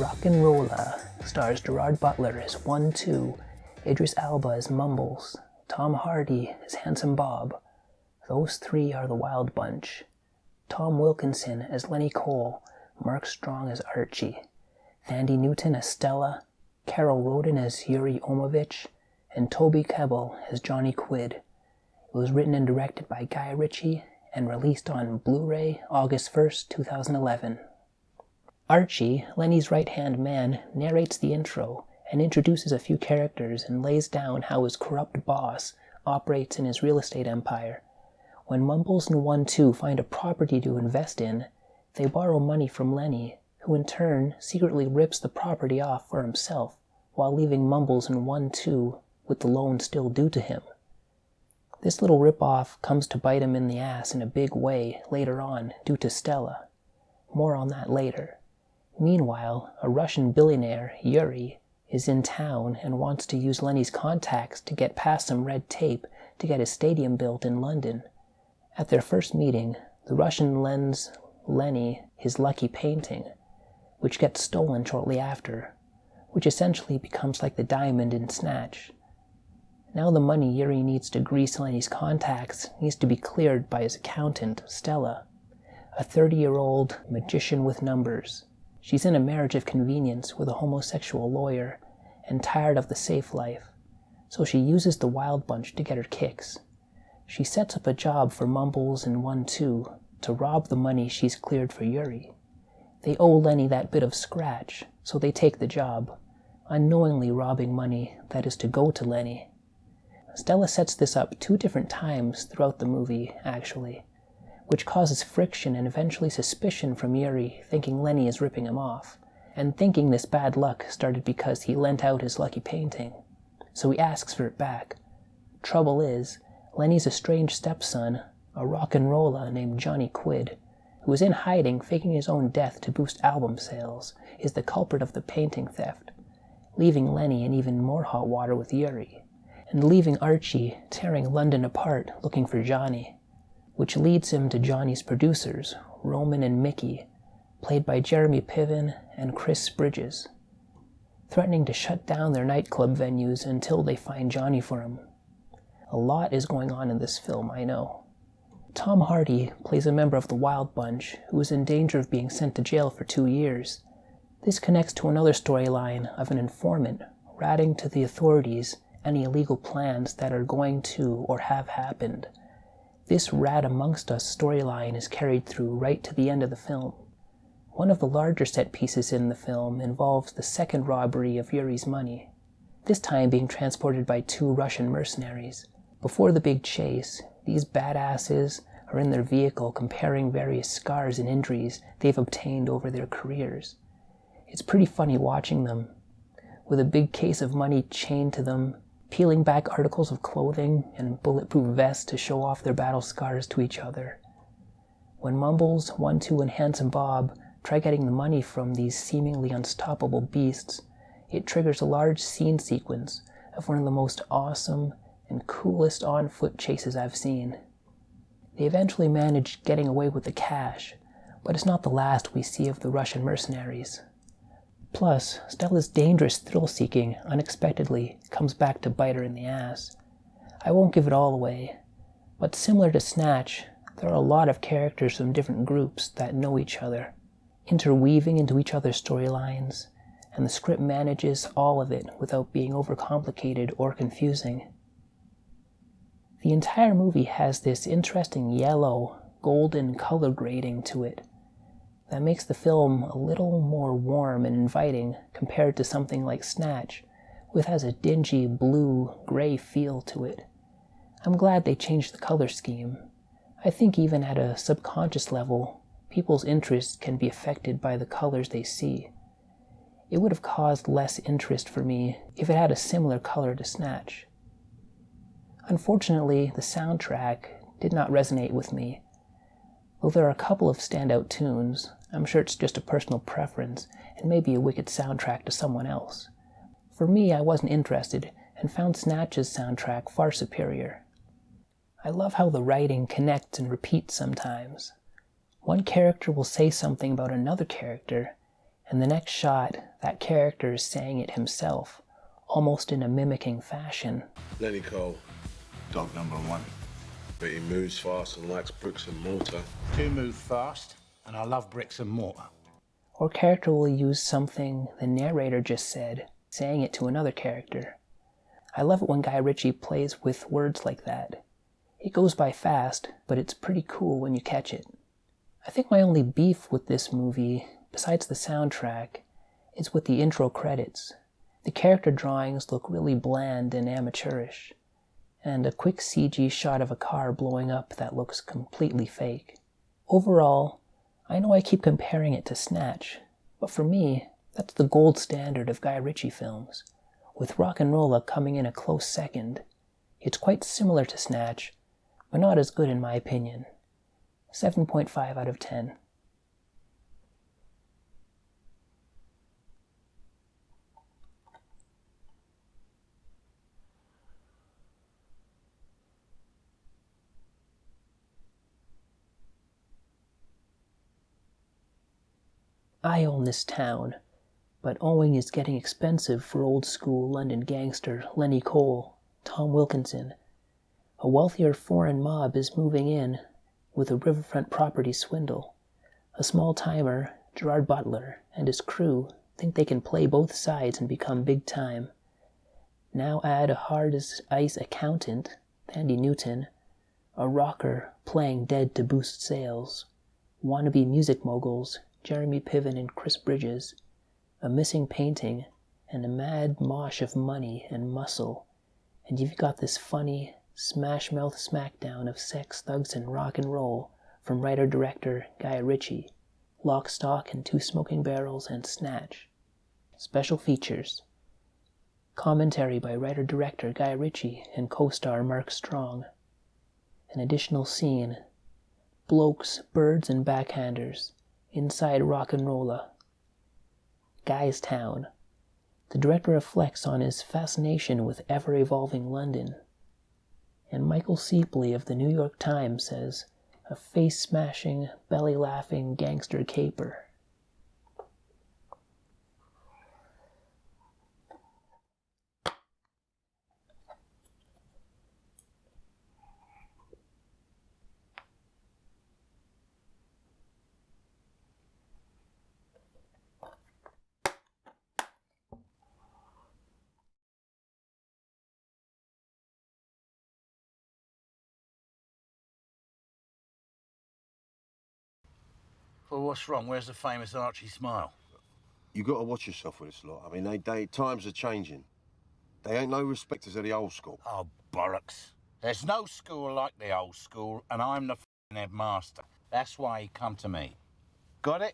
Rocknrolla stars Gerard Butler as 1-2, Idris Elba as Mumbles, Tom Hardy as Handsome Bob. Those three are the Wild Bunch. Tom Wilkinson as Lenny Cole, Mark Strong as Archie, Thandie Newton as Stella, Carol Roden as Yuri Omovich, and Toby Kebbell as Johnny Quid. It was written and directed by Guy Ritchie and released on Blu-ray August 1st, 2011. Archie, Lenny's right-hand man, narrates the intro and introduces a few characters and lays down how his corrupt boss operates in his real estate empire. When Mumbles and 1-2 find a property to invest in, they borrow money from Lenny, who in turn secretly rips the property off for himself, while leaving Mumbles and 1-2 with the loan still due to him. This little rip-off comes to bite him in the ass in a big way later on due to Stella. More on that later. Meanwhile, a Russian billionaire, Yuri, is in town and wants to use Lenny's contacts to get past some red tape to get his stadium built in London. At their first meeting, the Russian lends Lenny his lucky painting, which gets stolen shortly after, which essentially becomes like the diamond in Snatch. Now the money Yuri needs to grease Lenny's contacts needs to be cleared by his accountant, Stella, a 30-year-old magician with numbers. She's in a marriage of convenience with a homosexual lawyer and tired of the safe life, so she uses the Wild Bunch to get her kicks. She sets up a job for Mumbles and 1-2 to rob the money she's cleared for Yuri. They owe Lenny that bit of scratch, so they take the job, unknowingly robbing money that is to go to Lenny. Stella sets this up 2 different times throughout the movie, actually, which causes friction and eventually suspicion from Yuri, thinking Lenny is ripping him off, and thinking this bad luck started because he lent out his lucky painting, so he asks for it back. Trouble is, Lenny's estranged stepson, a Rocknrolla named Johnny Quid, who is in hiding faking his own death to boost album sales, is the culprit of the painting theft, leaving Lenny in even more hot water with Yuri, and leaving Archie tearing London apart looking for Johnny, which leads him to Johnny's producers, Roman and Mickey, played by Jeremy Piven and Chris Bridges, threatening to shut down their nightclub venues until they find Johnny for him. A lot is going on in this film, I know. Tom Hardy plays a member of the Wild Bunch who is in danger of being sent to jail for 2 years. This connects to another storyline of an informant ratting to the authorities any illegal plans that are going to or have happened. This rat amongst us storyline is carried through right to the end of the film. One of the larger set pieces in the film involves the second robbery of Yuri's money, this time being transported by 2 Russian mercenaries. Before the big chase, these badasses are in their vehicle comparing various scars and injuries they've obtained over their careers. It's pretty funny watching them, with a big case of money chained to them, peeling back articles of clothing and bulletproof vests to show off their battle scars to each other. When Mumbles, 1-2, and Handsome Bob try getting the money from these seemingly unstoppable beasts, it triggers a large scene sequence of one of the most awesome and coolest on-foot chases I've seen. They eventually manage getting away with the cash, but it's not the last we see of the Russian mercenaries. Plus, Stella's dangerous thrill-seeking unexpectedly comes back to bite her in the ass. I won't give it all away, but similar to Snatch, there are a lot of characters from different groups that know each other, interweaving into each other's storylines, and the script manages all of it without being overcomplicated or confusing. The entire movie has this interesting yellow, golden color grading to it that makes the film a little more warm and inviting compared to something like Snatch, which has a dingy blue-gray feel to it. I'm glad they changed the color scheme. I think even at a subconscious level, people's interest can be affected by the colors they see. It would have caused less interest for me if it had a similar color to Snatch. Unfortunately, the soundtrack did not resonate with me. Though there are a couple of standout tunes, I'm sure it's just a personal preference and maybe a wicked soundtrack to someone else. For me, I wasn't interested and found Snatch's soundtrack far superior. I love how the writing connects and repeats sometimes. One character will say something about another character, And the next shot, that character is saying it himself, almost in a mimicking fashion. Lenny Cole. Dog number one. But he moves fast and likes bricks and mortar. Do move fast, and I love bricks and mortar. Or character will use something the narrator just said, saying it to another character. I love it when Guy Ritchie plays with words like that. It goes by fast, but it's pretty cool when you catch it. I think my only beef with this movie, besides the soundtrack, is with the intro credits. The character drawings look really bland and amateurish, and a quick CG shot of a car blowing up that looks completely fake. Overall, I know I keep comparing it to Snatch, but for me, that's the gold standard of Guy Ritchie films, with Rocknrolla coming in a close second. It's quite similar to Snatch, but not as good in my opinion. 7.5 out of 10. I own this town, but owning is getting expensive for old-school London gangster Lenny Cole, Tom Wilkinson. A wealthier foreign mob is moving in with a riverfront property swindle. A small-timer, Gerard Butler, and his crew think they can play both sides and become big time. Now add a hard-as-ice accountant, Thandie Newton, a rocker playing dead to boost sales, wannabe music moguls, Jeremy Piven and Chris Bridges, a missing painting, and a mad mosh of money and muscle, and you've got this funny, smash-mouth smackdown of sex, thugs, and rock and roll from writer-director Guy Ritchie, Lock, Stock, and Two Smoking Barrels, and Snatch. Special features. Commentary by writer-director Guy Ritchie and co-star Mark Strong. An additional scene. Blokes, Birds, and Backhanders. Inside Rocknrolla. Guy's Town. The director reflects on his fascination with ever-evolving London. And Michael Seepley of the New York Times says, a face-smashing, belly-laughing gangster caper. Well, what's wrong? Where's the famous Archie smile? You got to watch yourself with this lot. I mean, times are changing. They ain't no respecters of the old school. Oh, bollocks. There's no school like the old school, and I'm the headmaster. That's why he come to me. Got it?